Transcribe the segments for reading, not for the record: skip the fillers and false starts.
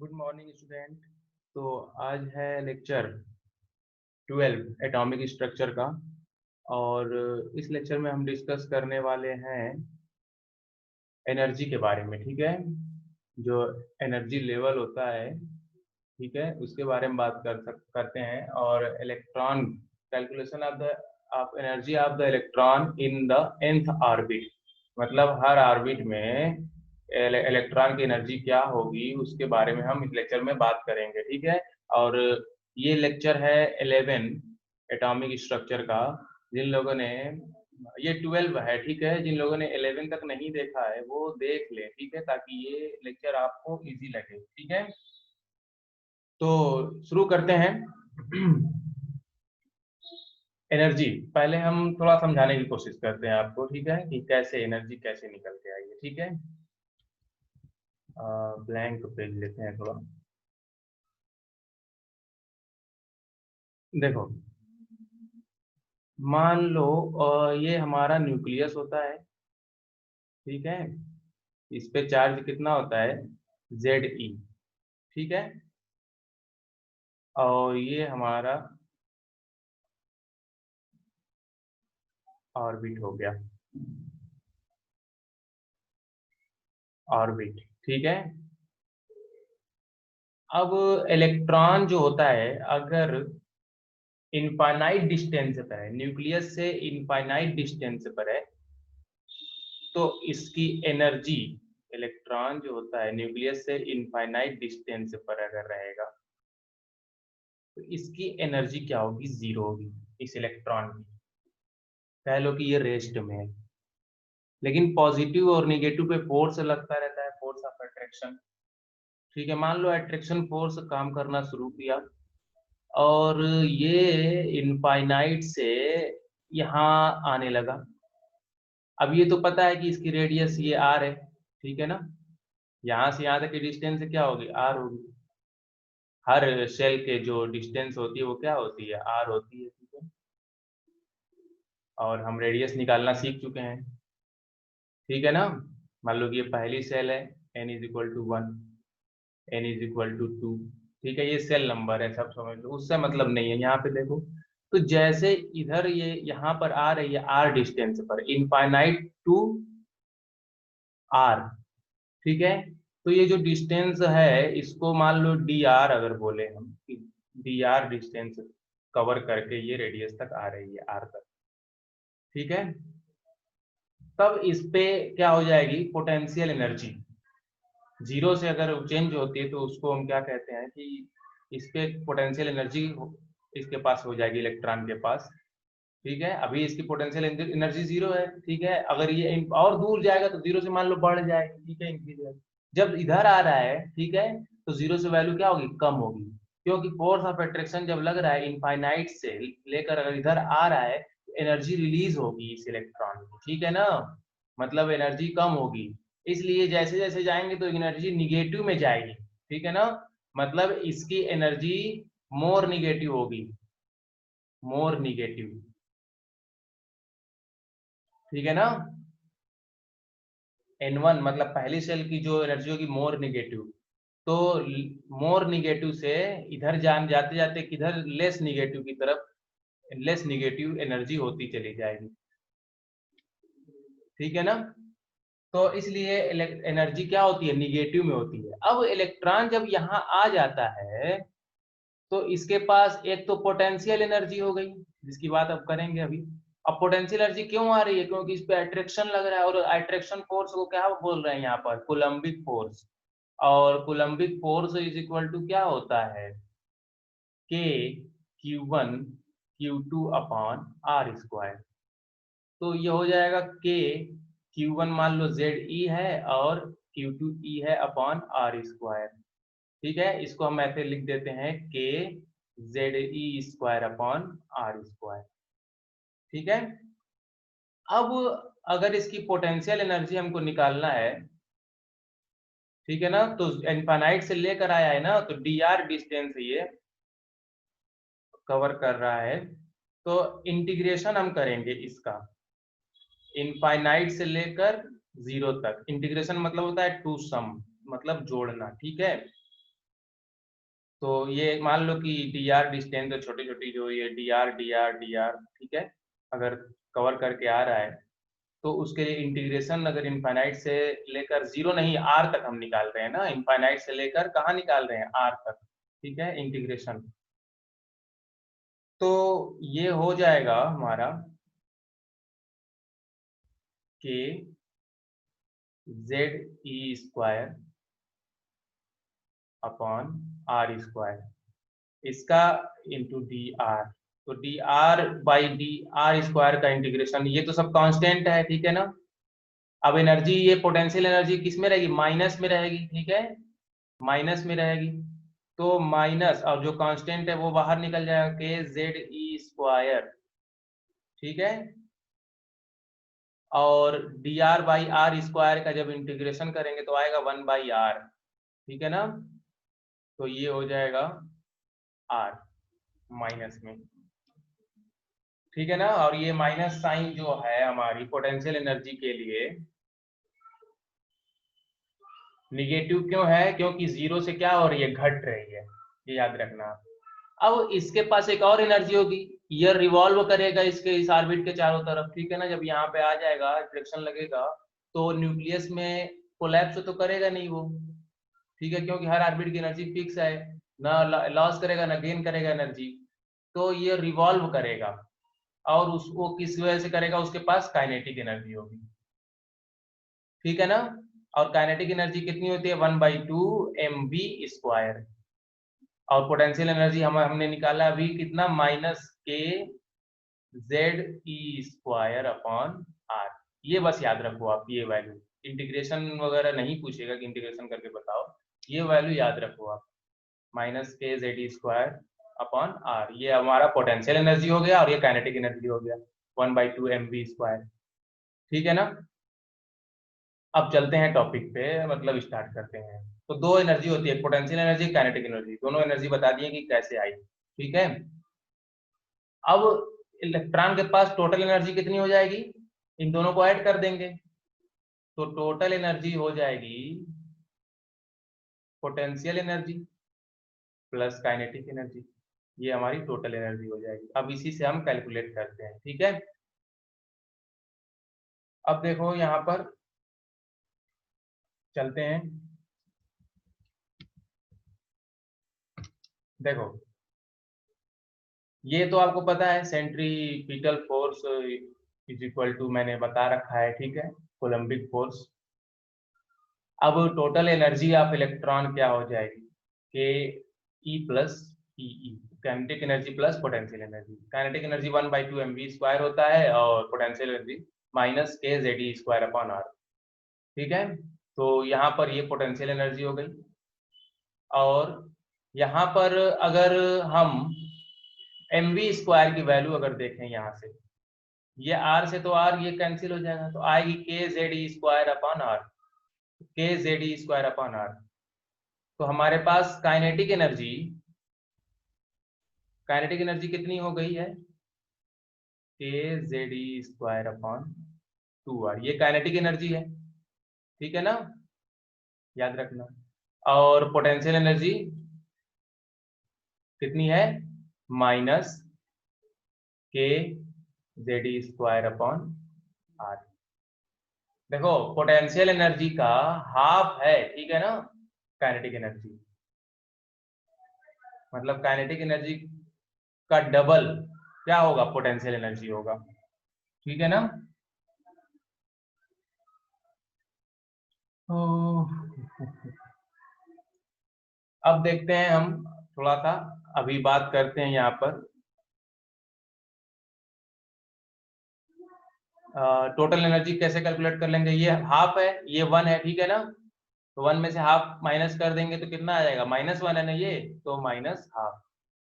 Good morning student. तो आज है लेक्चर 12 एटॉमिक स्ट्रक्चर का। और इस लेक्चर में हम डिस्कस करने वाले हैं एनर्जी के बारे में। ठीक है, जो एनर्जी लेवल होता है, ठीक है, उसके बारे में बात करते हैं। और electron calculation of energy of the electron in the nth orbit, मतलब हर ऑर्बिट में इलेक्ट्रॉन की एनर्जी क्या होगी उसके बारे में हम इस लेक्चर में बात करेंगे। ठीक है, और ये लेक्चर है 11 एटॉमिक स्ट्रक्चर का। जिन लोगों ने, ये 12 है, ठीक है, जिन लोगों ने 11 तक नहीं देखा है वो देख ले, ठीक है, ताकि ये लेक्चर आपको इजी लगे। ठीक है, तो शुरू करते हैं। एनर्जी पहले हम थोड़ा समझाने की कोशिश करते हैं आपको, ठीक है, कि कैसे एनर्जी कैसे निकल के आई है। ठीक है, ब्लैंक पेज लेते हैं थोड़ा। देखो, मान लो ये हमारा न्यूक्लियस होता है, ठीक है, इस पे चार्ज कितना होता है, Ze, ठीक है, और ये हमारा ऑर्बिट हो गया, ऑर्बिट, ठीक है। अब इलेक्ट्रॉन जो होता है, अगर इनफाइनाइट डिस्टेंस पर है, न्यूक्लियस से इनफाइनाइट डिस्टेंस पर है, तो इसकी एनर्जी, इलेक्ट्रॉन जो होता है न्यूक्लियस से इनफाइनाइट डिस्टेंस पर अगर रहेगा, तो इसकी एनर्जी क्या होगी, जीरो होगी। इस इलेक्ट्रॉन की कह लो कि ये रेस्ट में है, लेकिन पॉजिटिव और निगेटिव पे फोर्स लगता रहता है, फोर्स ऑफ अट्रैक्शन। ठीक है, मान लो अट्रैक्शन फोर्स काम करना शुरू किया और ये इनफाइनाइट से यहाँ आने लगा। अब ये तो पता है कि इसकी रेडियस ये आर है, ठीक है ना, यहाँ से यहाँ तक की डिस्टेंस क्या होगी, आर होगी। हर शेल के जो डिस्टेंस होती है वो क्या होती है, आर होती है, ठीक है। और हम रेडियस निकालना सीख चुके हैं, ठीक है ना। मान लो कि ये पहली सेल है, n = 1, n = 2, ठीक है, ये सेल नंबर है, सब समझ लो, उससे मतलब नहीं है। यहाँ पे देखो, तो जैसे इधर ये यहाँ पर आ रही है आर डिस्टेंस पर, इनफाइनाइट टू आर, ठीक है, तो ये जो डिस्टेंस है इसको मान लो डी आर अगर बोले हम, डी आर डिस्टेंस कवर करके ये रेडियस तक आ रही है, आर तक, ठीक है। तब इस पे क्या हो जाएगी, पोटेंशियल एनर्जी जीरो से अगर चेंज होती है तो उसको हम क्या कहते हैं कि इस पे पोटेंशियल एनर्जी इसके पास हो जाएगी, इलेक्ट्रॉन के पास, ठीक है। अभी इसकी पोटेंशियल एनर्जी जीरो है, ठीक है, अगर ये और दूर जाएगा तो जीरो से मान लो बढ़ जाएगी, ठीक है, इंक्रीज जाएगी। जब इधर आ रहा है, ठीक है, तो जीरो से वैल्यू क्या होगी, कम होगी, क्योंकि फोर्स ऑफ अट्रैक्शन जब लग रहा है इनफाइनाइट से लेकर अगर इधर आ रहा है, एनर्जी रिलीज होगी इस इलेक्ट्रॉन की, ठीक है ना, मतलब एनर्जी कम होगी। इसलिए जैसे जैसे जाएंगे तो एनर्जी निगेटिव में जाएगी, ठीक है ना, मतलब इसकी एनर्जी मोर निगेटिव होगी, मोर निगेटिव, ठीक है ना। N1 मतलब पहली सेल की जो एनर्जी होगी मोर निगेटिव, तो मोर निगेटिव से इधर जाते जाते किधर, लेस निगेटिव की तरफ, लेस निगेटिव एनर्जी होती चली जाएगी, ठीक है ना। तो इसलिए एनर्जी क्या होती है, निगेटिव में होती है। अब इलेक्ट्रॉन जब यहाँ आ जाता है तो इसके पास एक तो पोटेंशियल एनर्जी हो गई, जिसकी बात अब करेंगे अभी। अब पोटेंशियल एनर्जी क्यों आ रही है, क्योंकि इस पे अट्रैक्शन लग रहा है, और अट्रैक्शन फोर्स को क्या बोल रहे हैं यहाँ पर, कोलम्बिक फोर्स। और coulombic force is equal to क्या होता है, के Q1 Q2/r²। तो ये हो जाएगा के Q1 मान लो ZE है और Q2 E है अपॉन r², ठीक है। इसको हम ऐसे लिख देते हैं के ZE² अपॉन r², ठीक है। अब अगर इसकी पोटेंशियल एनर्जी हमको निकालना है, ठीक है ना, तो इनफाइनाइट से लेकर आया है ना, तो डी आर डिस्टेंस ये कवर कर रहा है, तो इंटीग्रेशन हम करेंगे इसका, इनफाइनाइट से लेकर जीरो तक। इंटीग्रेशन मतलब होता है टू सम, मतलब जोड़ना, ठीक है। तो ये मान लो कि डी आर डिस्टेंस, तो छोटी छोटी जो ये D R D R D R, ठीक है, अगर कवर करके आ रहा है तो उसके लिए इंटीग्रेशन अगर इनफाइनाइट से लेकर जीरो नहीं आर तक हम निकाल रहे हैं ना, इनफाइनाइट से लेकर कहाँ निकाल रहे हैं, आर तक, ठीक है, इंटीग्रेशन। तो ये हो जाएगा हमारा k Z e square upon r square, इसका इंटू डी आर। तो d r by d r square का इंटीग्रेशन, ये तो सब कांस्टेंट है, ठीक है ना। अब एनर्जी, ये पोटेंशियल एनर्जी किस में रहेगी, माइनस में रहेगी, ठीक है, माइनस में रहेगी। तो माइनस, और जो कांस्टेंट है वो बाहर निकल जाएगा, के जेड ई स्क्वायर, ठीक है। और d r by r square का जब इंटीग्रेशन करेंगे तो आएगा 1/r, ठीक है ना। तो ये हो जाएगा r माइनस में, ठीक है ना। और ये माइनस साइन जो है हमारी पोटेंशियल एनर्जी के लिए निगेटिव क्यों है, क्योंकि जीरो से क्या हो रही है, घट रही है, ये याद रखना। अब इसके पास एक और एनर्जी होगी, ये रिवॉल्व करेगा इसके इस ऑर्बिट के चारों तरफ, ठीक है ना। जब यहाँ पे आ जाएगा, फ्रिक्शन लगेगा, तो न्यूक्लियस में कोलैप्स तो करेगा नहीं वो, ठीक है, क्योंकि हर ऑर्बिट की एनर्जी फिक्स है, ना लॉस करेगा ना गेन करेगा एनर्जी। तो ये रिवॉल्व करेगा, और उसको किस वजह से करेगा, उसके पास काइनेटिक एनर्जी होगी, ठीक है ना। और काइनेटिक एनर्जी कितनी होती है, 1/2 mv²। और पोटेंशियल एनर्जी हमने निकाला अभी कितना, -k Z e square upon r. ये बस याद रखो आप, ये वैल्यू, इंटीग्रेशन वगैरह नहीं पूछेगा कि इंटीग्रेशन करके बताओ, ये वैल्यू याद रखो आप, -k Z e square upon r. ये हमारा पोटेंशियल एनर्जी हो गया और ये काइनेटिक एनर्जी हो गया, 1/2 mv², ठीक है ना। अब चलते हैं टॉपिक पे, मतलब स्टार्ट करते हैं। तो दो एनर्जी होती है, पोटेंशियल एनर्जी, काइनेटिक एनर्जी, दोनों एनर्जी बता दिए कि कैसे आई, ठीक है। अब इलेक्ट्रॉन के पास टोटल एनर्जी कितनी हो जाएगी, इन दोनों को ऐड कर देंगे, तो टोटल एनर्जी हो जाएगी potential energy plus kinetic energy, ये हमारी टोटल एनर्जी हो जाएगी। अब इसी से हम कैलकुलेट करते हैं, ठीक है। अब देखो यहाँ पर चलते हैं, देखो ये तो आपको पता है, centripetal force is equal to, मैंने बता रखा है, ठीक है, कोलम्बिक फोर्स। अब टोटल एनर्जी ऑफ इलेक्ट्रॉन क्या हो जाएगी, K E plus E, kinetic energy plus potential energy. Kinetic energy 1/2 mv² होता है, और potential energy -k Ze² upon R, ठीक है। तो यहाँ पर ये पोटेंशियल एनर्जी हो गई। और यहाँ पर अगर हम mv² की वैल्यू अगर देखें यहाँ से, ये r से तो r ये कैंसिल हो जाएगा, तो आएगी k Ze² upon r, k Ze² upon r. तो हमारे पास काइनेटिक एनर्जी कितनी हो गई है, k Ze² अपॉन 2r, ये काइनेटिक एनर्जी है, ठीक है ना, याद रखना। और पोटेंशियल एनर्जी कितनी है, -k Ze² अपॉन आर। देखो पोटेंशियल एनर्जी का हाफ है, ठीक है ना, काइनेटिक एनर्जी, मतलब काइनेटिक एनर्जी का डबल क्या होगा, पोटेंशियल एनर्जी होगा, ठीक है ना। तो अब देखते हैं हम, थोड़ा सा अभी बात करते हैं यहाँ पर टोटल एनर्जी कैसे कैलकुलेट कर लेंगे। ये हाफ है, ये 1 है, ठीक है ना। तो 1 में से हाफ माइनस कर देंगे तो कितना आ जाएगा, -1 है ना ये, तो -12।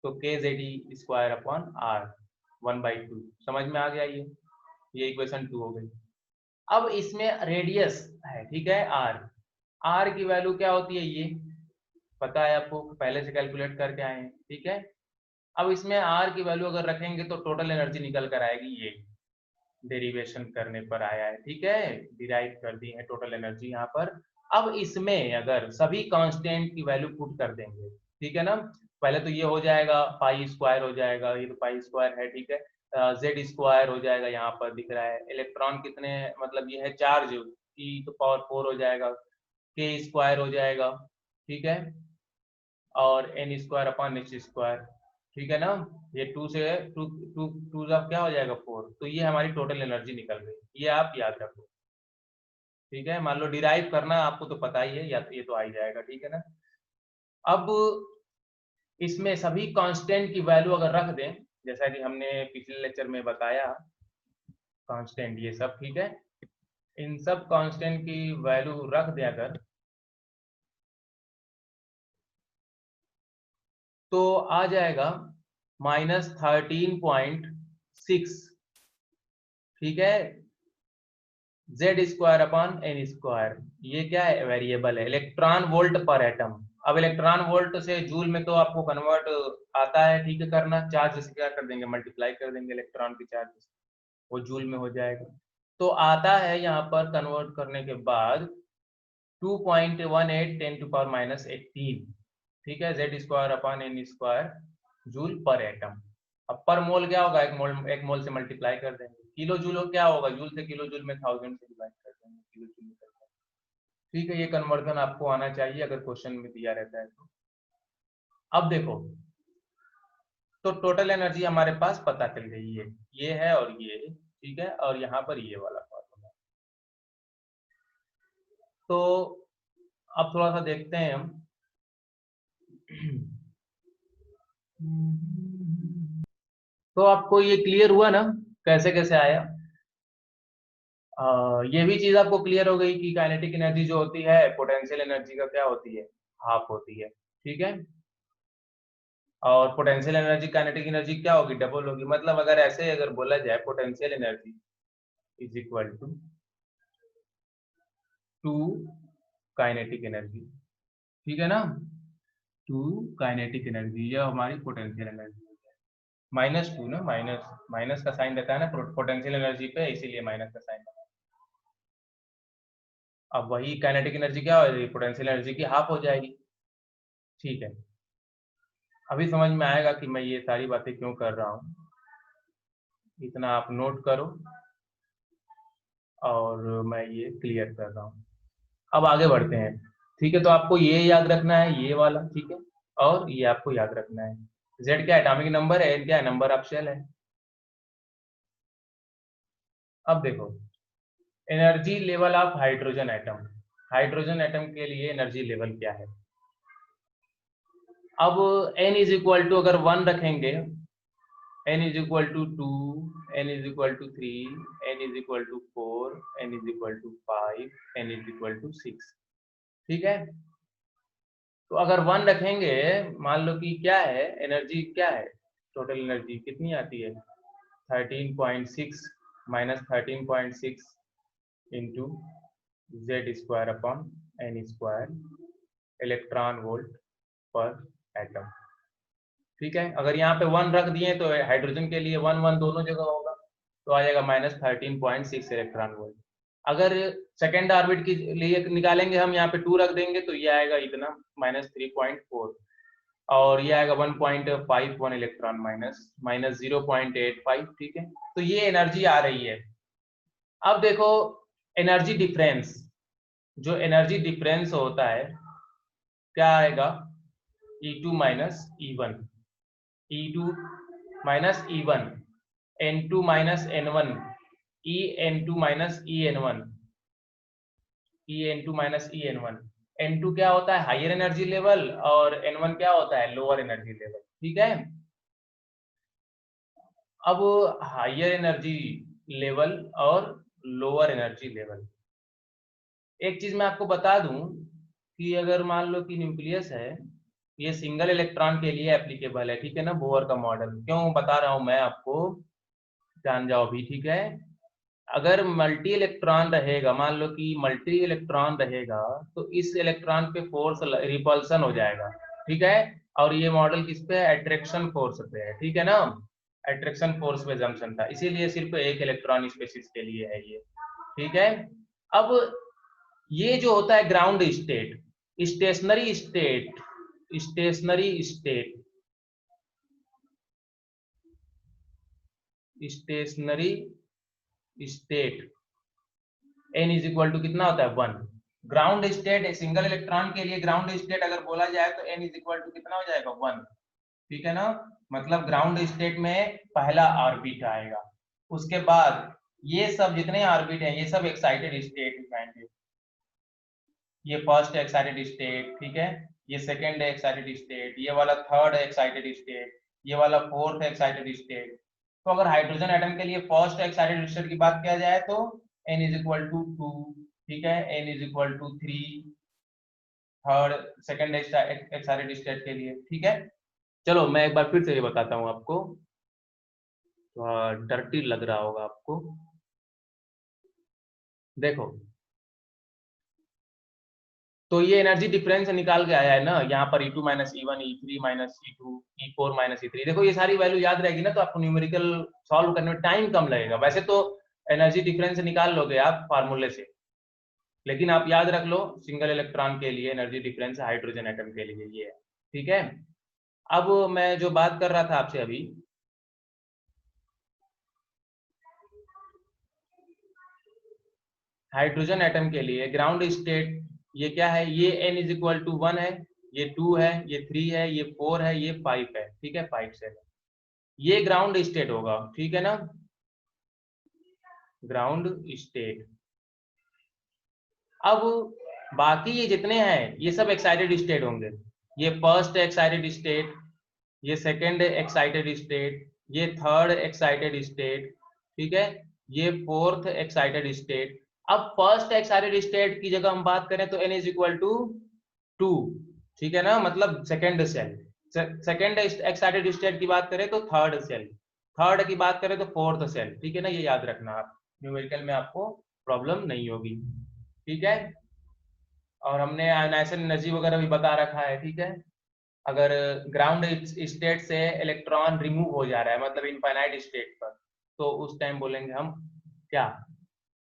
तो k Ze² अपॉन आर 1/2, समझ में आ गया ये इक्वेशन 2 हो गई। अब इसमें रेडियस है, ठीक है, r की वैल्यू क्या होती है, ये पता है आपको, पहले से कैलकुलेट करके आए हैं, ठीक है। अब इसमें r की वैल्यू अगर रखेंगे तो टोटल एनर्जी निकल कर आएगी, ये डेरिवेशन करने पर आया है, ठीक है, डिराइव कर दी है टोटल एनर्जी यहाँ पर। अब इसमें अगर सभी कांस्टेंट की वैल्यू पुट कर देंगे, ठीक है ना। पहले तो ये हो जाएगा पाई स्क्वायर हो जाएगा, ये तो पाई स्क्वायर है, ठीक है। जेड स्क्वायर हो जाएगा, यहाँ पर दिख रहा है। इलेक्ट्रॉन कितने, मतलब ये है चार्ज, ई टू पावर 4 हो जाएगा, के स्क्वायर हो जाएगा, ठीक है, और n square upon h square, ठीक है ना। ये टू से टू टू टू क्या हो जाएगा 4, तो ये हमारी टोटल एनर्जी निकल गई, ये आप याद रखो, ठीक है। मान लो डिराइव करना आपको तो पता ही है, या ये तो आ ही जाएगा, ठीक है ना। अब इसमें सभी कांस्टेंट की वैल्यू अगर रख दें, जैसा कि हमने पिछले लेक्चर में बताया, कांस्टेंट ये सब, ठीक है, इन सब कांस्टेंट की वैल्यू रख दें अगर, तो आ जाएगा -13.6, ठीक है, Z square upon n square. ये क्या है, वेरिएबल है, इलेक्ट्रॉन वोल्ट पर एटम। अब इलेक्ट्रॉन वोल्ट से जूल में तो आपको कन्वर्ट आता है, ठीक है, करना, चार्ज से क्या कर देंगे, मल्टीप्लाई कर देंगे इलेक्ट्रॉन के चार्ज से, वो जूल में हो जाएगा। तो आता है यहाँ पर कन्वर्ट करने के बाद 2.18 10 टू पावर -18, ठीक है, Z square upon n square joule per atom. अब पर मोल क्या होगा, एक मोल से मल्टीप्लाई कर देंगे, किलो जूल क्या होगा, जूल से किलो जूल में 1000 से डिवाइड कर देंगे, किलो जूल में, ठीक है। ये कन्वर्जन आपको आना चाहिए अगर क्वेश्चन में दिया रहता है तो। अब देखो, तो टोटल एनर्जी हमारे पास पता चल गई है, ये है और ये, ठीक है, और यहाँ पर ये वाला फॉर्मूला। तो अब थोड़ा सा देखते हैं हम। तो आपको ये क्लियर हुआ ना, कैसे कैसे आया। ये भी चीज आपको क्लियर हो गई कि काइनेटिक एनर्जी जो होती है पोटेंशियल एनर्जी का क्या होती है, हाफ होती है, ठीक है। और पोटेंशियल एनर्जी काइनेटिक एनर्जी क्या होगी, डबल होगी। मतलब अगर ऐसे अगर बोला जाए, potential energy is equal to kinetic energy, ठीक है ना, टू काइनेटिक एनर्जी, यह हमारी पोटेंशियल एनर्जी है। -2 ना, माइनस माइनस का साइन रहता है ना पोटेंशियल एनर्जी पे, इसीलिए माइनस का साइन। अब वही काइनेटिक एनर्जी क्या हो जाएगी, पोटेंशियल एनर्जी की हाफ हो जाएगी, ठीक है। अभी समझ में आएगा कि मैं ये सारी बातें क्यों कर रहा हूँ, इतना आप नोट करो, और मैं ये क्लियर कर रहा हूँ। अब आगे बढ़ते हैं, ठीक है। तो आपको ये याद रखना है, ये वाला, ठीक है, और ये आपको याद रखना है। जेड क्या एटॉमिक नंबर है, एन क्या है, नंबर ऑफ शेल है। अब देखो, energy level of hydrogen atom, hydrogen atom के लिए एनर्जी लेवल क्या है। अब n इज इक्वल टू अगर 1 रखेंगे, n is equal to 2, n is equal to 3, n is equal to 4, n is equal to 5, n is equal to 6, ठीक है। तो अगर 1 रखेंगे, मान लो कि क्या है एनर्जी, क्या है टोटल एनर्जी कितनी आती है, 13.6 -13.6 into Z square upon n square electron volt per atom, ठीक है। अगर यहाँ पे 1 रख दिए तो हाइड्रोजन के लिए 1 1 दोनों जगह होगा, तो आ जाएगा -13.6 इलेक्ट्रॉन वोल्ट। अगर सेकेंड ऑर्बिट के लिए निकालेंगे हम, यहाँ पे 2 रख देंगे तो ये आएगा इतना -3.4, और ये आएगा 1.51 इलेक्ट्रॉन माइनस 0.85, ठीक है। तो ये एनर्जी आ रही है। अब देखो, एनर्जी डिफरेंस, जो एनर्जी डिफरेंस होता है क्या आएगा, E2 minus E1, E2 minus E1, N2 minus N1, En2 minus En1, En2 minus En1। N2 क्या होता है, हायर एनर्जी लेवल, और N1 क्या होता है, लोअर एनर्जी लेवल, ठीक है। अब हायर एनर्जी लेवल और लोअर एनर्जी लेवल, एक चीज मैं आपको बता दूं कि अगर मान लो कि न्यूक्लियस है, ये सिंगल इलेक्ट्रॉन के लिए एप्लीकेबल है, ठीक है ना, बोहर का मॉडल क्यों बता रहा हूं मैं आपको, जान जाओ भी, ठीक है। अगर मल्टी इलेक्ट्रॉन रहेगा, मान लो कि मल्टी इलेक्ट्रॉन रहेगा, तो इस इलेक्ट्रॉन पे फोर्स रिपल्सन हो जाएगा, ठीक है। और ये मॉडल किस पे है, अट्रैक्शन फोर्स पे है, ठीक है ना, अट्रैक्शन फोर्स पे जंक्शन था, इसीलिए सिर्फ एक इलेक्ट्रॉन स्पेसिस के लिए है ये, ठीक है। अब ये जो होता है ground state, stationary state, stationary state n is equal to कितना होता है 1। ग्राउंड स्टेट सिंगल इलेक्ट्रॉन के लिए ग्राउंड स्टेट अगर बोला जाए तो n इज इक्वल टू कितना हो जाएगा 1, ठीक है ना। मतलब ग्राउंड स्टेट में पहला ऑर्बिट आएगा, उसके बाद ये सब जितने ऑर्बिट हैं ये सब एक्साइटेड स्टेट आएंगे। ये फर्स्ट एक्साइटेड स्टेट, ठीक है, ये सेकेंड एक्साइटेड स्टेट, ये वाला थर्ड एक्साइटेड स्टेट, ये वाला फोर्थ एक्साइटेड स्टेट। तो अगर हाइड्रोजन एटम के लिए फर्स्ट एक्साइटेड स्टेट की बात किया जाए तो n इज इक्वल टू 2, ठीक है, n is equal to 3 third second excited state के लिए, ठीक है। चलो मैं एक बार फिर से ये बताता हूँ आपको, तो डर्टी लग रहा होगा आपको। देखो तो ये एनर्जी डिफरेंस निकाल के आया है ना, यहाँ पर E2 minus E1, E3 minus E2, E4 minus E3। देखो ये सारी वैल्यू याद रहेगी ना, तो आपको न्यूमेरिकल सॉल्व करने में टाइम कम लगेगा। वैसे तो एनर्जी डिफरेंस निकाल लोगे आप फार्मूले से, लेकिन आप याद रख लो सिंगल इलेक्ट्रॉन के लिए एनर्जी डिफरेंस है, हाइड्रोजन एटम के लिए ये है, ठीक है। अब मैं जो बात कर रहा था आपसे अभी, हाइड्रोजन एटम के लिए ग्राउंड स्टेट ये क्या है, ये n इज इक्वल टू 1 है, ये 2 है, ये 3 है, ये 4 है, ये 5 है, ठीक है, 5 से ये ग्राउंड स्टेट होगा, ठीक है ना, ग्राउंड स्टेट। अब बाकी ये जितने हैं ये सब एक्साइटेड स्टेट होंगे। ये फर्स्ट एक्साइटेड स्टेट, ये सेकेंड एक्साइटेड स्टेट, ये थर्ड एक्साइटेड स्टेट, ठीक है, ये फोर्थ एक्साइटेड स्टेट। अब फर्स्ट एक्साइटेड स्टेट की जगह हम बात करें तो n इज इक्वल टू 2, ठीक है ना, मतलब second cell. Second excited state की बात करें तो थर्ड सेल, थर्ड की बात करें तो फोर्थ सेल, ठीक है ना, ये याद रखना आप, न्यूमेरिकल में आपको प्रॉब्लम नहीं होगी, ठीक है। और हमने आयनाइजेशन एनर्जी वगैरह भी बता रखा है, ठीक है। अगर ग्राउंड स्टेट से इलेक्ट्रॉन रिमूव हो जा रहा है मतलब इनफाइनाइट स्टेट पर, तो उस टाइम बोलेंगे हम क्या,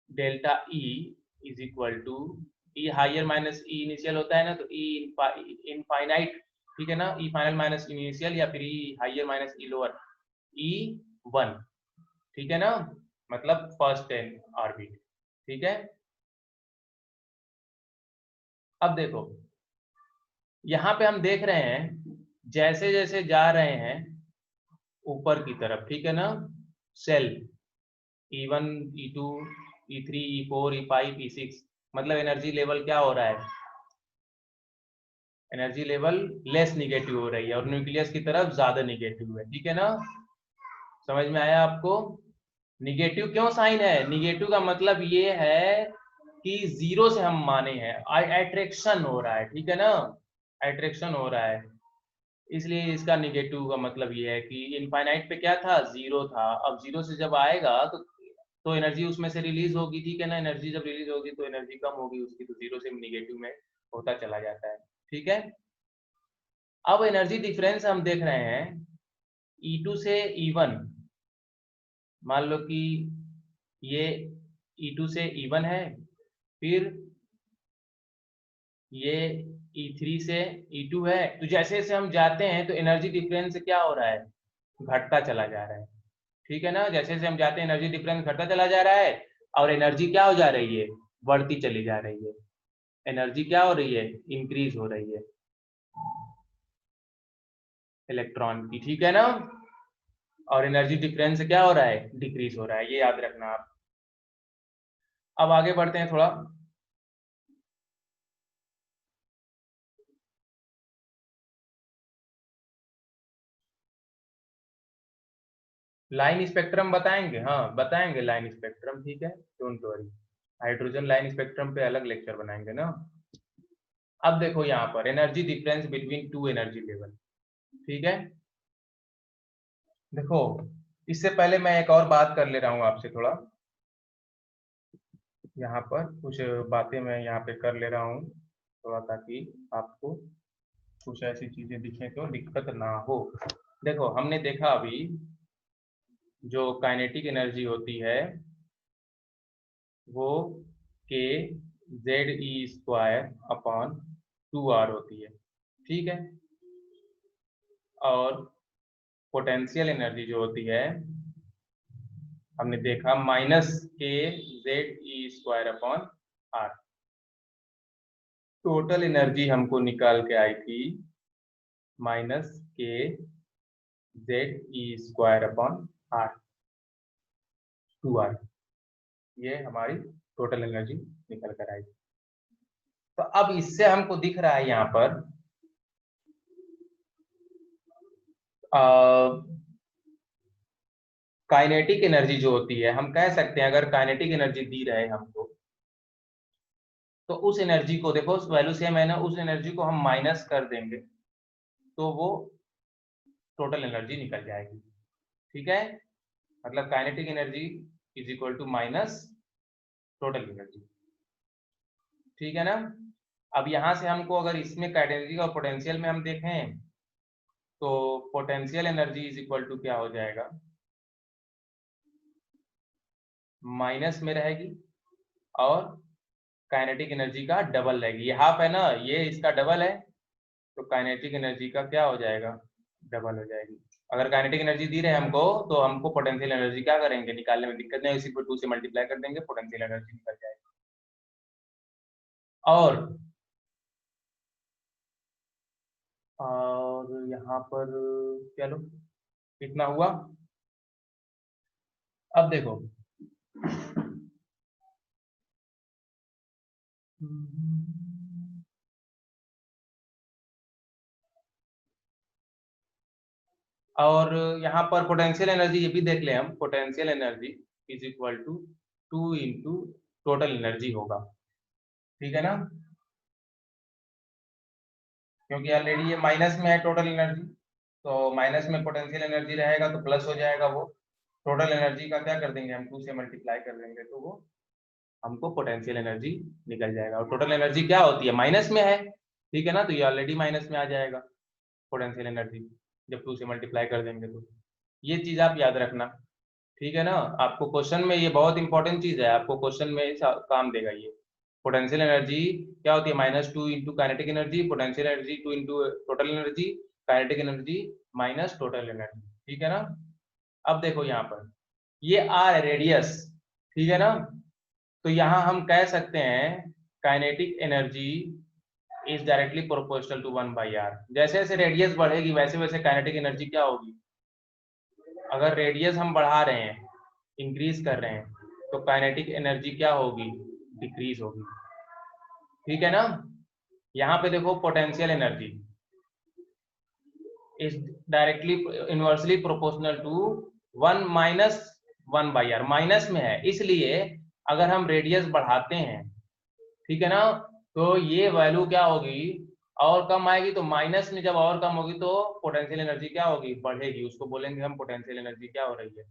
delta E is equal to E higher minus E initial होता है ना, तो ई इनफाइनाइट, ठीक है ना, ई फाइनल माइनस इनिशियल या फिर ई हाइयर माइनस ई लोअर, ई 1, ठीक है ना, मतलब फर्स्ट ऑर्बिट, ठीक है। अब देखो यहाँ पे हम देख रहे हैं जैसे जैसे जा रहे हैं ऊपर की तरफ, ठीक है ना, cell E1, E2, E3, E4, E5, E6, मतलब एनर्जी लेवल क्या हो रहा है, एनर्जी लेवल लेस निगेटिव हो रही है और न्यूक्लियस की तरफ ज्यादा निगेटिव है, ठीक है ना, समझ में आया आपको। निगेटिव क्यों साइन है, निगेटिव का मतलब ये है कि जीरो से हम माने हैं, अट्रैक्शन हो रहा है, ठीक है ना, अट्रैक्शन हो रहा है, इसलिए इसका निगेटिव का मतलब ये है कि इनफाइनाइट पे क्या था, जीरो था, अब जीरो से जब आएगा तो एनर्जी उसमें से रिलीज होगी, ठीक है ना, एनर्जी जब रिलीज होगी तो एनर्जी कम होगी उसकी, तो जीरो से निगेटिव में होता चला जाता है, ठीक है। अब एनर्जी डिफरेंस हम देख रहे हैं E2 से E1, मान लो कि ये E2 से E1 है, फिर ये E3 से E2 है, तो जैसे जैसे हम जाते हैं तो एनर्जी डिफरेंस क्या हो रहा है, घटता चला जा रहा है, ठीक है ना, जैसे जैसे हम जाते हैं एनर्जी डिफरेंस घटता चला जा रहा है और एनर्जी क्या हो जा रही है, बढ़ती चली जा रही है, एनर्जी क्या हो रही है, इंक्रीज हो रही है इलेक्ट्रॉन की, ठीक है ना, और एनर्जी डिफरेंस क्या हो रहा है, डिक्रीज हो रहा है, ये याद रखना आप। अब आगे बढ़ते हैं थोड़ा, लाइन स्पेक्ट्रम बताएंगे, हाँ बताएंगे लाइन स्पेक्ट्रम, ठीक है, don't worry, hydrogen line spectrum पे अलग लेक्चर बनाएंगे ना। अब देखो यहाँ पर energy difference between two energy level, ठीक है। देखो इससे पहले मैं एक और बात कर ले रहा हूँ आपसे थोड़ा, यहाँ पर कुछ बातें मैं यहाँ पे कर ले रहा हूँ थोड़ा, ताकि आपको कुछ ऐसी चीजें दिखें तो दिक्कत ना हो। देखो हमने देखा अभी जो काइनेटिक एनर्जी होती है वो k Z e square upon 2 r होती है, ठीक है। और पोटेंशियल एनर्जी जो होती है हमने देखा -kZe²/r। टोटल एनर्जी हमको निकाल के आई थी -kZe²/r 2r। ये हमारी टोटल एनर्जी निकल कर आई। तो अब इससे हमको दिख रहा है यहाँ पर काइनेटिक एनर्जी जो होती है, हम कह सकते हैं अगर काइनेटिक एनर्जी दी रहे हमको, तो उस एनर्जी को देखो वैल्यू सेम है ना, उस एनर्जी को हम माइनस कर देंगे तो वो टोटल एनर्जी निकल जाएगी। ठीक है, मतलब kinetic energy is equal to minus total energy. ठीक है ना। अब यहां से हमको अगर इसमें काइनेटिक और पोटेंशियल में हम देखें तो potential energy is equal to क्या हो जाएगा, माइनस में रहेगी और काइनेटिक एनर्जी का डबल रहेगी। ये हाफ है ना, ये इसका डबल है, तो काइनेटिक एनर्जी का क्या हो जाएगा, डबल हो जाएगी। अगर काइनेटिक एनर्जी दी रहे हमको तो हमको पोटेंशियल एनर्जी क्या करेंगे, निकालने में दिक्कत नहीं, इसी को 2 से मल्टीप्लाई कर देंगे, पोटेंशियल एनर्जी निकल जाएगी। और यहाँ पर चलो कितना हुआ, अब देखो और यहाँ पर पोटेंशियल एनर्जी ये भी देख ले हम, potential energy is equal to 2 into total energy होगा। ठीक है ना, क्योंकि ऑलरेडी ये माइनस में है टोटल एनर्जी, तो माइनस में पोटेंशियल एनर्जी रहेगा तो प्लस हो जाएगा, वो टोटल एनर्जी का क्या कर देंगे हम, 2 से मल्टीप्लाई कर देंगे तो वो हमको पोटेंशियल एनर्जी निकल जाएगा। और टोटल एनर्जी क्या होती है, माइनस में है। ठीक है ना, तो ये ऑलरेडी माइनस में आ जाएगा पोटेंशियल एनर्जी, जब 2 से मल्टीप्लाई कर देंगे तो। ये चीज आप याद रखना। ठीक है ना, आपको क्वेश्चन में ये बहुत इंपॉर्टेंट चीज है, आपको क्वेश्चन में काम देगा ये। पोटेंशियल एनर्जी क्या होती है, -2 into kinetic energy, potential energy 2 into total energy, kinetic energy minus total energy. ठीक है ना। अब देखो यहाँ पर ये आर रेडियस, ठीक है ना, तो यहाँ हम कह सकते हैं kinetic energy is directly proportional to 1/r। जैसे जैसे रेडियस बढ़ेगी वैसे वैसे काइनेटिक एनर्जी क्या होगी, अगर रेडियस हम बढ़ा रहे हैं, इंक्रीज कर रहे हैं, तो काइनेटिक एनर्जी क्या होगी, डिक्रीज होगी। ठीक है ना। यहाँ पे देखो potential energy is directly inversely proportional to 1 - 1/r, minus में है, इसलिए अगर हम रेडियस बढ़ाते हैं, ठीक है ना, तो ये वैल्यू क्या होगी, और कम आएगी, तो माइनस में जब और कम होगी तो पोटेंशियल एनर्जी क्या होगी, बढ़ेगी, उसको बोलेंगे हम पोटेंशियल एनर्जी क्या हो रही है,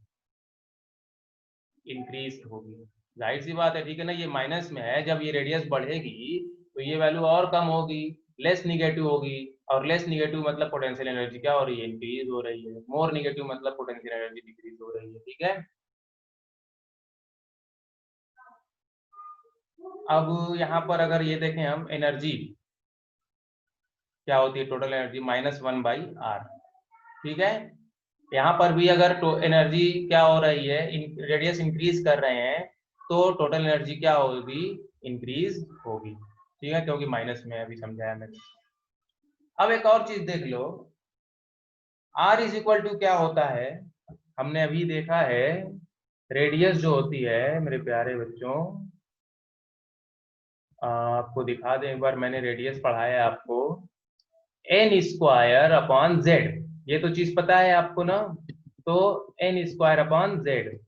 इंक्रीज होगी। जाहिर सी बात है, ठीक है ना, ये माइनस में है, जब ये रेडियस बढ़ेगी तो ये वैल्यू और कम होगी, लेस निगेटिव होगी, और लेस निगेटिव मतलब पोटेंशियल एनर्जी क्या हो रही है, इंक्रीज हो रही है। मोर निगेटिव मतलब पोटेंशियल एनर्जी डिक्रीज हो रही है। ठीक है। अब यहाँ पर अगर ये देखें हम, एनर्जी क्या होती है, टोटल एनर्जी -1/r। ठीक है, यहाँ पर भी अगर एनर्जी क्या हो रही है, रेडियस इंक्रीज कर रहे हैं, तो टोटल एनर्जी क्या होगी, इंक्रीज होगी। ठीक है, क्योंकि माइनस में अभी समझाया मैंने। अब एक और चीज देख लो, r इज इक्वल टू क्या होता है, हमने अभी देखा है रेडियस जो होती है मेरे प्यारे बच्चों, आपको दिखा दें एक बार, मैंने रेडियस पढ़ाया है आपको, n²/z, ये तो चीज पता है आपको ना, तो n²/z,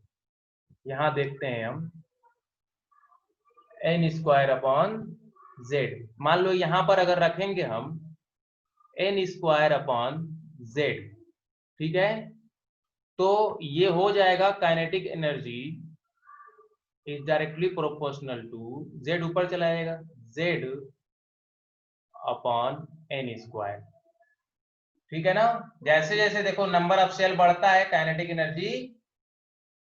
यहां देखते हैं हम n²/z, मान लो यहां पर अगर रखेंगे हम n²/z, ठीक है, तो ये हो जाएगा kinetic energy is directly proportional to, z ऊपर चला जाएगा, z/n²। ठीक है ना। जैसे जैसे देखो नंबर ऑफ सेल बढ़ता है काइनेटिक एनर्जी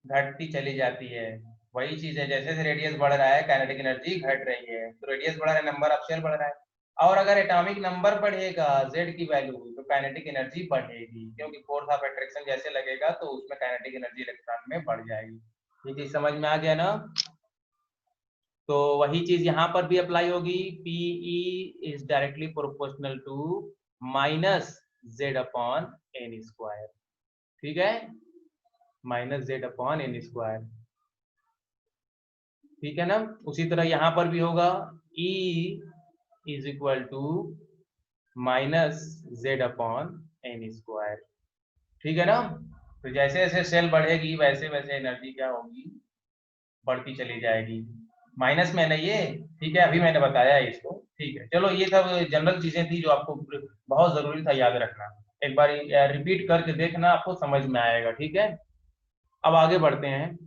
घटती चली जाती है। वही चीज है, जैसे जैसे रेडियस बढ़ रहा है काइनेटिक एनर्जी घट रही है, तो रेडियस बढ़ रहा है, नंबर ऑफ सेल बढ़ रहा है, और अगर एटॉमिक नंबर बढ़ेगा Z की वैल्यू तो काइनेटिक एनर्जी बढ़ेगी, क्योंकि फोर्स ऑफ अट्रैक्शन जैसे लगेगा तो उसमें काइनेटिक एनर्जी इलेक्ट्रॉन में बढ़ जाएगी। ये चीज समझ में आ गया ना? तो वही चीज यहाँ पर भी अप्लाई होगी। PE is directly proportional to minus Z upon n square, ठीक है, minus Z upon n square, ठीक है ना। उसी तरह यहाँ पर भी होगा, E is equal to minus Z upon n square, ठीक है ना। तो जैसे जैसे सेल बढ़ेगी वैसे वैसे एनर्जी क्या होगी, बढ़ती चली जाएगी। माइनस में नहीं ये, ठीक है, अभी मैंने बताया है इसको, ठीक है। चलो ये सब जनरल चीजें थी जो आपको बहुत जरूरी था याद रखना। एक बार रिपीट करके देखना, आपको समझ में आएगा, ठीक है। अब आगे बढ़ते हैं।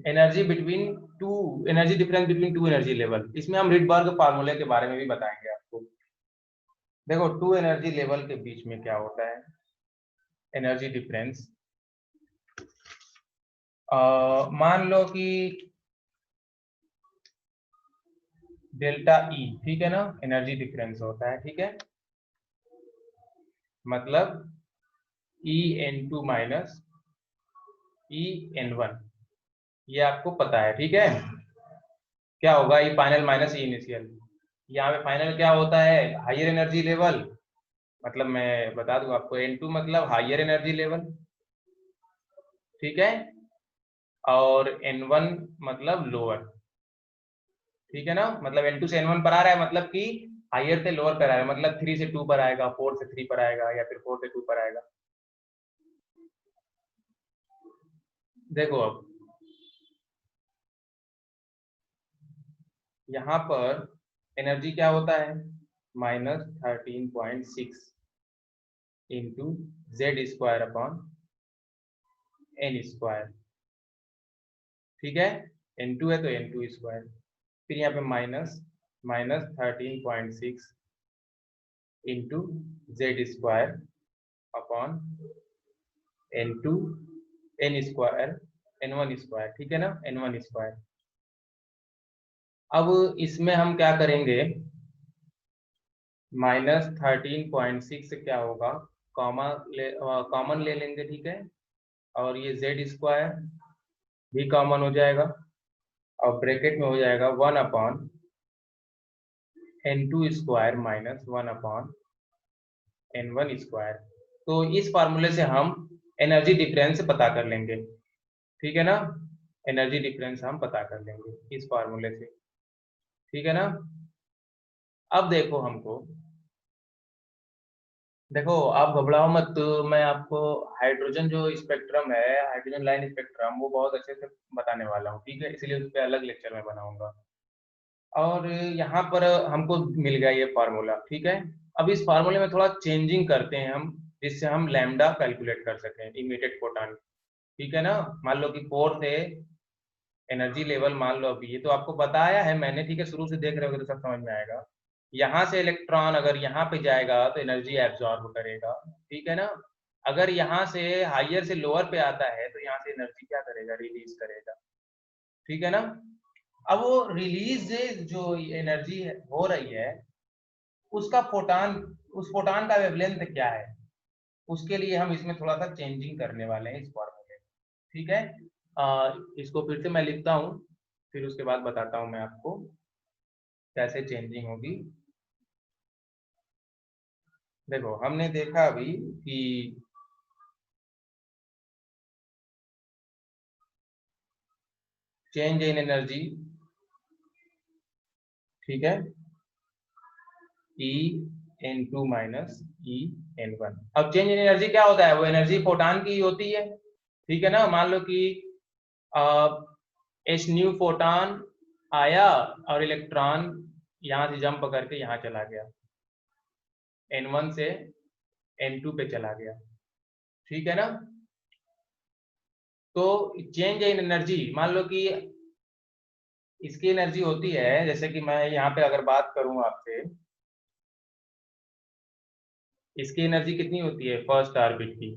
Energy between two, energy difference between two energy level, इसमें हम रिडबर्ग फार्मूले के बारे में भी बताएंगे आपको। देखो टू एनर्जी लेवल के बीच में क्या होता है एनर्जी डिफरेंस। मान लो कि डेल्टा ई, ठीक है ना, एनर्जी डिफरेंस होता है, ठीक है, मतलब En2 माइनस En1, ये आपको पता है, ठीक है। क्या होगा, ई फाइनल माइनस ई इनिशियल, यहाँ पे फाइनल क्या होता है, हायर एनर्जी लेवल, मतलब मैं बता दूं आपको, N2 मतलब हायर एनर्जी लेवल, ठीक है, और N1 मतलब लोअर, ठीक है ना। मतलब N2 से N1 पर आ रहा है, मतलब कि हायर से लोअर पर आ रहा है, मतलब 3 से 2 पर आएगा, 4 से 3 पर आएगा, या फिर 4 से 2 पर आएगा। देखो अब यहाँ पर एनर्जी क्या होता है, -13.6 into Z square upon n square, ठीक है, N2 है तो N2 स्क्वायर, फिर यहाँ पे -13.6 into Z square upon N2 n square N1 square, ठीक है ना, N1 स्क्वायर। अब इसमें हम क्या करेंगे, -13.6 से क्या होगा, कॉमन ले लेंगे, ठीक है, और ये जेड स्क्वायर भी कॉमन हो जाएगा, और ब्रैकेट में हो जाएगा 1 upon N2 square minus 1 upon N1 square. तो इस फार्मूले से हम एनर्जी डिफरेंस पता कर लेंगे, ठीक है ना, एनर्जी डिफरेंस हम पता कर लेंगे इस फार्मूले से, ठीक है ना। अब देखो हमको, देखो आप घबराओ मत, तो मैं आपको हाइड्रोजन जो स्पेक्ट्रम है, हाइड्रोजन लाइन स्पेक्ट्रम, वो बहुत अच्छे से बताने वाला हूँ, ठीक है, इसलिए उस पर अलग लेक्चर में बनाऊंगा। और यहाँ पर हमको मिल गया ये फार्मूला, ठीक है। अब इस फार्मूले में थोड़ा चेंजिंग करते हैं हम, जिससे हम लैम्डा कैलकुलेट कर सकें, इमीडिएट फोटॉन, ठीक है ना। मान लो कि फोर्थ है एनर्जी लेवल, मान लो अभी ये तो आपको बताया है मैंने, ठीक है, शुरू से देख रहे हो तो सब समझ में आएगा। यहाँ से इलेक्ट्रॉन अगर यहाँ पे जाएगा तो एनर्जी एब्जॉर्ब करेगा, ठीक है ना। अगर यहाँ से हायर से लोअर पे आता है तो यहाँ से एनर्जी क्या करेगा, रिलीज करेगा, ठीक है ना। अब वो रिलीज जो एनर्जी हो रही है उसका फोटान, उस फोटान का वेवलेंथ क्या है, उसके लिए हम इसमें थोड़ा सा चेंजिंग करने वाले हैं इस फॉर्मूले, ठीक है। इसको फिर से मैं लिखता हूँ, फिर उसके बाद बताता हूँ मैं आपको कैसे चेंजिंग होगी। देखो हमने देखा अभी कि चेंज इन एनर्जी, ठीक है, En2 माइनस En1। अब चेंज इन एनर्जी क्या होता है, वो एनर्जी फोटान की होती है, ठीक है ना। मान लो कि एच न्यू फोटान आया और इलेक्ट्रॉन यहाँ से जंप करके यहाँ चला गया, N1 से N2 पे चला गया, ठीक है ना। तो चेंज इन एनर्जी, मान लो कि इसकी एनर्जी होती है, जैसे कि मैं यहाँ पे अगर बात करूं आपसे, इसकी एनर्जी कितनी होती है फर्स्ट ऑर्बिट की,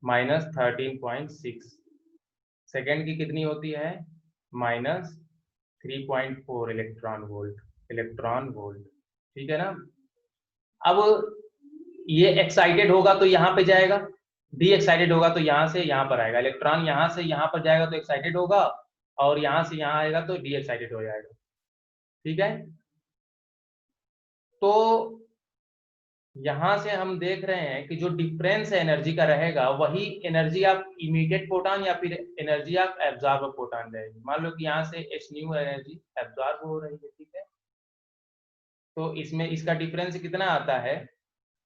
-13.6, सेकेंड की कितनी होती है -3.4 इलेक्ट्रॉन वोल्ट, ठीक है ना। अब ये एक्साइटेड होगा तो यहाँ पे जाएगा, डी एक्साइटेड होगा तो यहाँ से यहाँ पर आएगा, इलेक्ट्रॉन यहाँ से यहाँ पर जाएगा तो एक्साइटेड होगा, और यहाँ से यहाँ आएगा तो डी एक्साइटेड हो जाएगा, ठीक है। तो यहाँ से हम देख रहे हैं कि जो डिफरेंस एनर्जी का रहेगा वही एनर्जी आप इमीडिएट फोटॉन या फिर एनर्जी आप एब्जॉर्ब फोटॉन रहेगी। मान लो कि यहाँ से एच न्यू एनर्जी एब्जॉर्ब हो रही है, ठीक है, तो इसमें इसका डिफरेंस कितना आता है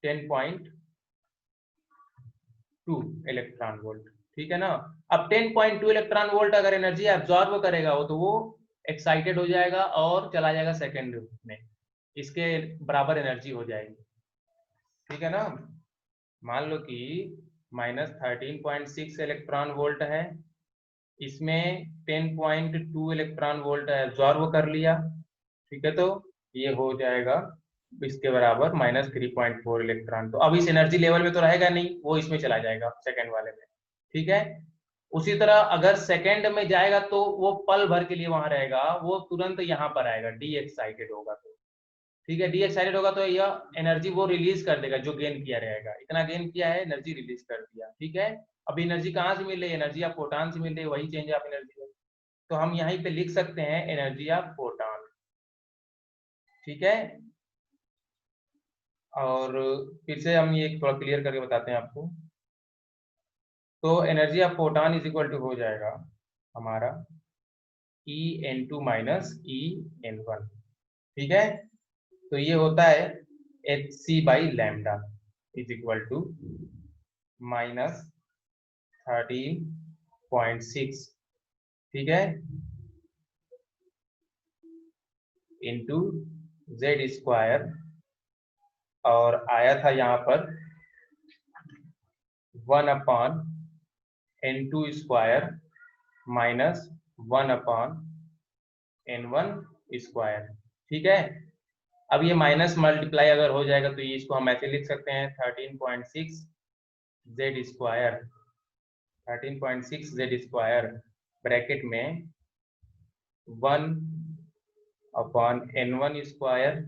10.2 इलेक्ट्रॉन वोल्ट, ठीक है ना। अब 10.2 इलेक्ट्रॉन वोल्ट अगर एनर्जी एब्जॉर्ब करेगा वो, तो वो एक्साइटेड हो जाएगा और चला जाएगा सेकेंड में, इसके बराबर एनर्जी हो जाएगी, ठीक है ना। मान लो कि -13.6 इलेक्ट्रॉन वोल्ट है, इसमें 10.2 इलेक्ट्रॉन वोल्ट एब्जॉर्ब कर लिया, ठीक है, तो ये हो जाएगा इसके बराबर -3.4 इलेक्ट्रॉन। तो अब इस एनर्जी लेवल में तो रहेगा नहीं, वो इसमें चला जाएगा सेकेंड वाले में, ठीक है। उसी तरह अगर सेकेंड में जाएगा तो वो पल भर के लिए वहां रहेगा, वो तुरंत यहाँ पर आएगा, डी एक्साइटेड होगा तो, ठीक है, डी एक्साइटेड होगा तो यह एनर्जी वो रिलीज कर देगा जो गेन किया रहेगा, इतना गेन किया है एनर्जी रिलीज कर दिया, ठीक है। अब एनर्जी कहाँ से मिल रही है, एनर्जी ऑफ फोटॉन से मिल रही है, वही चेंज ऑफ एनर्जी है, तो हम यहीं पे लिख सकते हैं एनर्जी ऑफ फोटॉन, ठीक है। और फिर से हम ये थोड़ा क्लियर करके बताते हैं आपको। तो energy of photon is equal to हो जाएगा हमारा E(n2 - E(n1), ठीक है। तो ये होता है hc/λ इज इक्वल टू -13.6, ठीक है, इंटू Z², और आया था यहाँ पर 1/n2² -1/n1², ठीक है। अब ये माइनस मल्टीप्लाई अगर हो जाएगा तो ये इसको हम ऐसे लिख सकते हैं 13.6 Z² ब्रैकेट में 1/n1²,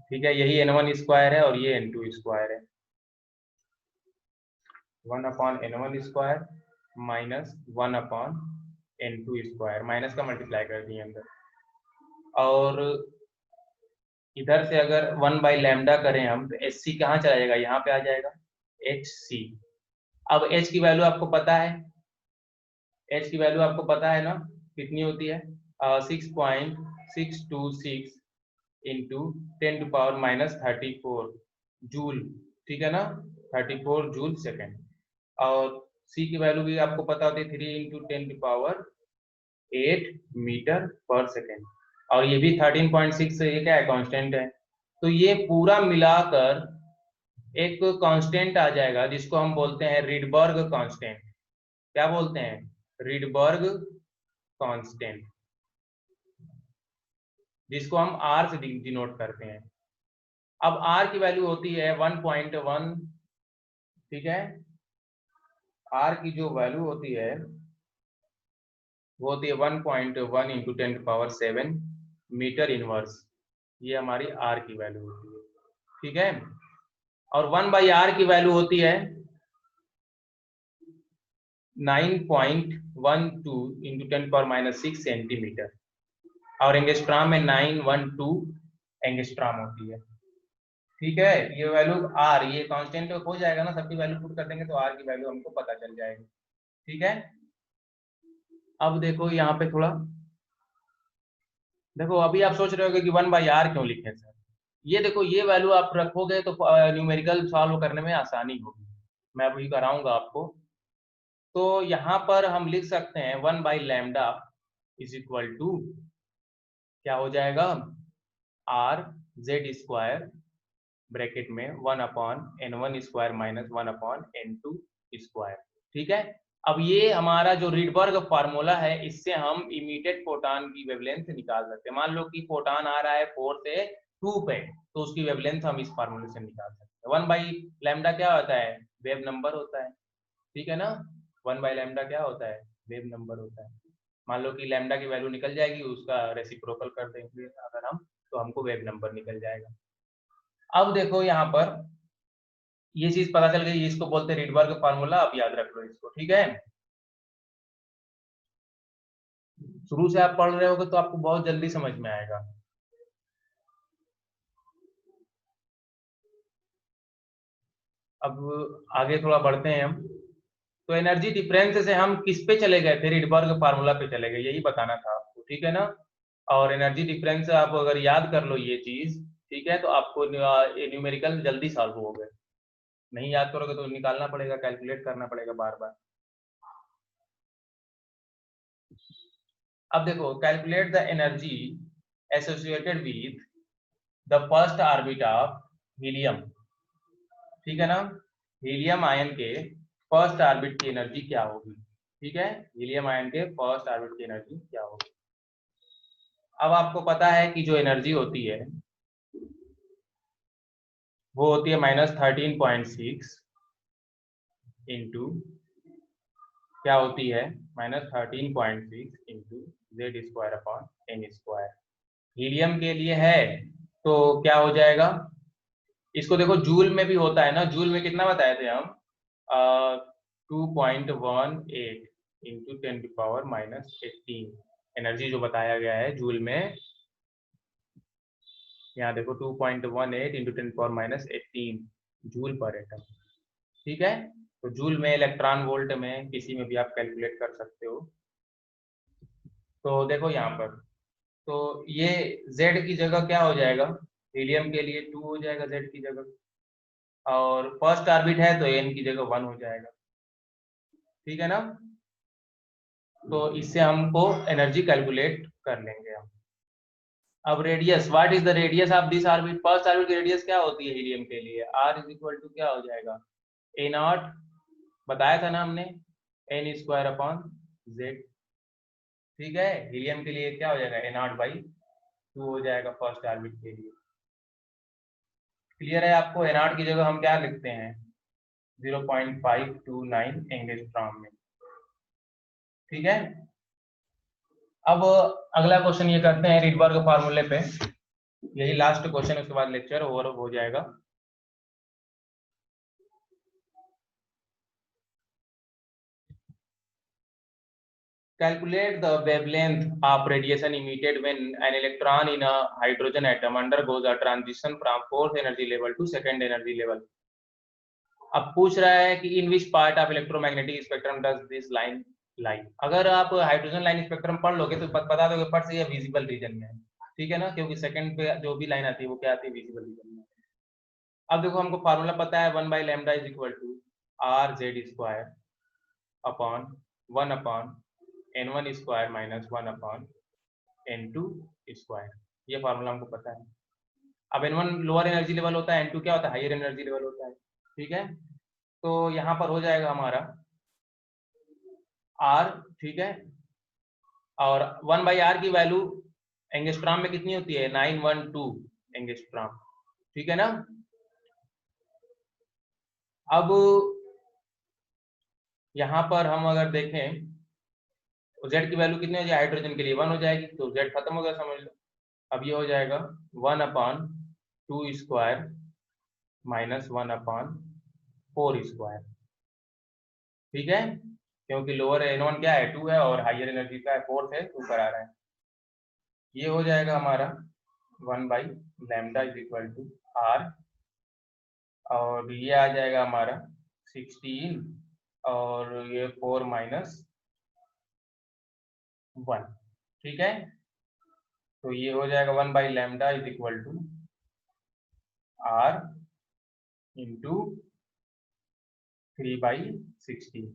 ठीक है, यही n1² है और ये n2² है, 1/n1² -1/n2², माइनस का मल्टीप्लाई कर दिए अंदर, और इधर से अगर 1/λ करें हम तो hc कहाँ चला जाएगा, यहाँ पे आ जाएगा hc। अब h की वैल्यू आपको पता है, h की वैल्यू आपको पता है ना कितनी होती है 6.626 इंटू 10⁻⁻34 जूल, ठीक है ना, 34 जूल सेकेंड। और c की वैल्यू भी आपको पता होती है 3 × 10⁸ मीटर पर सेकेंड, और ये भी 13.6 से ये क्या है कांस्टेंट है। तो ये पूरा मिलाकर एक कांस्टेंट आ जाएगा जिसको हम बोलते हैं रिडबर्ग कांस्टेंट। क्या बोलते हैं, रिडबर्ग कांस्टेंट, जिसको हम r से डिनोट करते हैं। अब r की वैल्यू होती है 1.1, ठीक है, r की जो वैल्यू होती है वो होती है 1.1 × 10⁻7 मीटर इनवर्स, ये हमारी r की वैल्यू होती है, ठीक है। और 1/r की वैल्यू होती है 9.12 × 10⁻6 सेंटीमीटर, और एंगस्ट्रॉम में 912 एंगस्ट्रॉम होती है, ठीक है। ये वैल्यू r, ये कांस्टेंट हो जाएगा ना, सबकी वैल्यू पुट कर देंगे तो r की वैल्यू हमको पता चल जाएगी, ठीक है। अब देखो यहाँ पे थोड़ा देखो, अभी आप सोच रहे होगे कि 1/r क्यों लिखे सर, ये देखो ये वैल्यू आप रखोगे तो न्यूमेरिकल सॉल्व करने में आसानी होगी, मैं अभी कराऊंगा आपको। तो यहाँ पर हम लिख सकते हैं 1/λ इज इक्वल टू क्या हो जाएगा r² ब्रैकेट में 1/n1² -1/n2², ठीक है। अब ये हमारा जो रीडबर्ग फार्मूला है, इससे हम इमीडिएट फोटॉन की वेवलेंथ निकाल सकते हैं। मान लो कि फोटॉन आ रहा है 4 से 2 पे, तो उसकी वेवलेंथ हम इस फार्मूले से निकाल सकते हैं। 1/λ क्या होता है, वेव नंबर होता है, ठीक है ना। 1/λ क्या होता है, वेव नंबर होता है। मान लो कि लैम्डा की वैल्यू निकल जाएगी, उसका रेसिप्रोकल कर देंगे अगर हम, तो हमको वेव नंबर निकल जाएगा। अब देखो यहाँ पर ये चीज पता चल गई, इसको बोलते हैं रीडबर्ग फार्मूला, आप याद रख लो इसको, ठीक है। शुरू से आप पढ़ रहे होगे तो आपको बहुत जल्दी समझ में आएगा। अब आगे थोड़ा बढ़ते हैं हम। तो एनर्जी डिफरेंस से हम किस पे चले गए थे, रीडबर्ग फार्मूला पे चले गए, यही बताना था आपको, ठीक है ना। और एनर्जी डिफरेंस आप अगर याद कर लो ये चीज, ठीक है, तो आपको न्यूमेरिकल जल्दी सॉल्व हो गए। नहीं याद करोगे तो निकालना पड़ेगा, कैलकुलेट करना पड़ेगा बार बार। अब देखो, calculate the energy associated with the first orbit of helium, ठीक है ना। हीलियम आयन के फर्स्ट ऑर्बिट की एनर्जी क्या होगी, ठीक है। हीलियम आयन के फर्स्ट ऑर्बिट की एनर्जी क्या होगी। अब आपको पता है कि जो एनर्जी होती है वो होती है -13.6 इंटू, क्या होती है, -13.6 into Z² upon N²। Helium के लिए है तो क्या हो जाएगा, इसको देखो जूल में भी होता है ना, जूल में कितना बताए थे हम, 2.18 इंटू 10⁻⁻18 एनर्जी जो बताया गया है जूल में। यहाँ देखो 2.18 इंटू 10⁻⁻18 जूल पर एटम, ठीक है। तो जूल में, इलेक्ट्रॉन वोल्ट में, किसी में भी आप कैलकुलेट कर सकते हो। तो देखो यहाँ पर, तो ये Z की जगह क्या हो जाएगा, हीलियम के लिए 2 हो जाएगा Z की जगह, और फर्स्ट ऑर्बिट है तो N की जगह 1 हो जाएगा, ठीक है ना। तो इससे हमको एनर्जी कैलकुलेट कर लेंगे हम। अब radius, what is the radius of this orbit, first orbit की रेडियस क्या होती है हीलियम के लिए, R इज इक्वल टू क्या हो जाएगा, A0, बताया था ना हमने, N²/Z, ठीक है। हीलियम के लिए क्या हो जाएगा, A0/2 हो जाएगा फर्स्ट ऑर्बिट के लिए। क्लियर है आपको, A0 की जगह हम क्या लिखते हैं, 0.529 एंगस्ट्रॉम में, ठीक है। अब अगला क्वेश्चन ये करते हैं रीडबर्ग फार्मूले पे, यही लास्ट क्वेश्चन, उसके बाद लेक्चर ओवर हो जाएगा। Calculate the wavelength of radiation emitted when an electron in a hydrogen atom undergoes a transition from fourth energy level to second energy level. अब पूछ रहा है कि in which part of electromagnetic spectrum does this line lie. अगर आप hydrogen line spectrum पढ़ लोगे तो बता दोगे फट से ये विजिबल रीजन में है, ठीक है ना, क्योंकि सेकंड पे जो भी लाइन आती है वो क्या आती है, विजिबल रीजन में। अब देखो हमको फार्मूला पता है, 1/λ is equal to RZ² upon 1/N1² minus 1/N2², ये फार्मूला हमको पता है। अब N1 लोअर एनर्जी लेवल होता है, N2 क्या होता है, हायर एनर्जी लेवल होता है, ठीक है। तो यहाँ पर हो जाएगा हमारा R, ठीक है, और 1/R की वैल्यू एंगस्ट्रॉम में कितनी होती है, 912 एंगस्ट्रॉम, ठीक है ना। अब यहाँ पर हम अगर देखें तो Z की वैल्यू कितनी हो जाएगी, हाइड्रोजन के लिए 1 हो जाएगी, तो Z खत्म हो गया समझ लो। अब ये हो जाएगा 1/2² माइनस 1/4², ठीक है, क्योंकि लोअर N1 क्या है, 2 है, और हाइयर एनर्जी का है 4 है, 2 पर आ रहा है। ये हो जाएगा हमारा 1/λ इज इक्वल टू R, और ये आ जाएगा हमारा 16, और ये 4 माइनस 1, ठीक है। तो ये हो जाएगा 1/λ is equal to R into 3/16,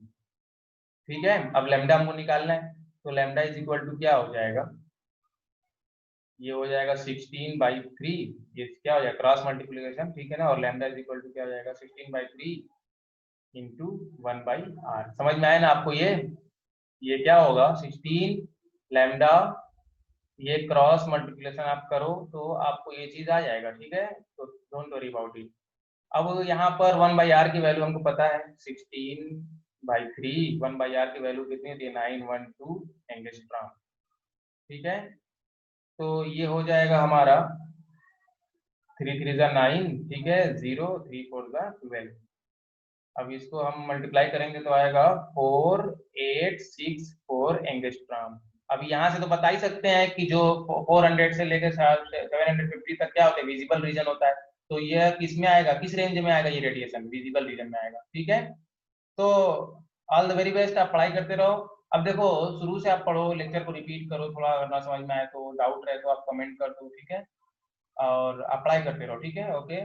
ठीक है। अब लैम्डा हमको निकालना है, तो लैम्डा इज इक्वल टू क्या हो जाएगा, ये हो जाएगा 16/3, ये क्या हो जाएगा, क्रॉस मल्टीप्लिकेशन, ठीक है ना, और लैम्डा इज इक्वल टू क्या हो जाएगा, 16/3 इंटू 1/R। समझ में आया ना आपको, ये क्या होगा, 16 लैम्डा, ये क्रॉस मल्टीप्लिकेशन आप करो तो आपको ये चीज आ जाएगा, ठीक है। तो डोंट वरी अबाउट इट। अब यहाँ पर 1/r की वैल्यू हमको पता है 16/3, 1/r की वैल्यू कितनी होती है 912 एंगस्ट्रॉम। ठीक है, तो ये हो जाएगा हमारा 3 3 जा 9, ठीक है, 0 3 4 जा 12। अब इसको हम मल्टीप्लाई करेंगे तो आएगा 4864 एंगस्ट्रॉम। अब यहाँ से तो बता ही सकते हैं कि जो 400 से लेकर 750 तक क्या होता है, विजिबल रीजन होता है। तो यह किस में आएगा, किस रेंज में आएगा, ये रेडिएशन विजिबल रीजन में आएगा। ठीक है, तो ऑल द वेरी बेस्ट, आप पढ़ाई करते रहो। अब देखो, शुरू से आप पढ़ो, लेक्चर को रिपीट करो, थोड़ा अगर ना समझ में आए तो डाउट रहे तो आप कमेंट कर दो, ठीक है, और आप पढ़ाई करते रहो, ठीक है, ओके।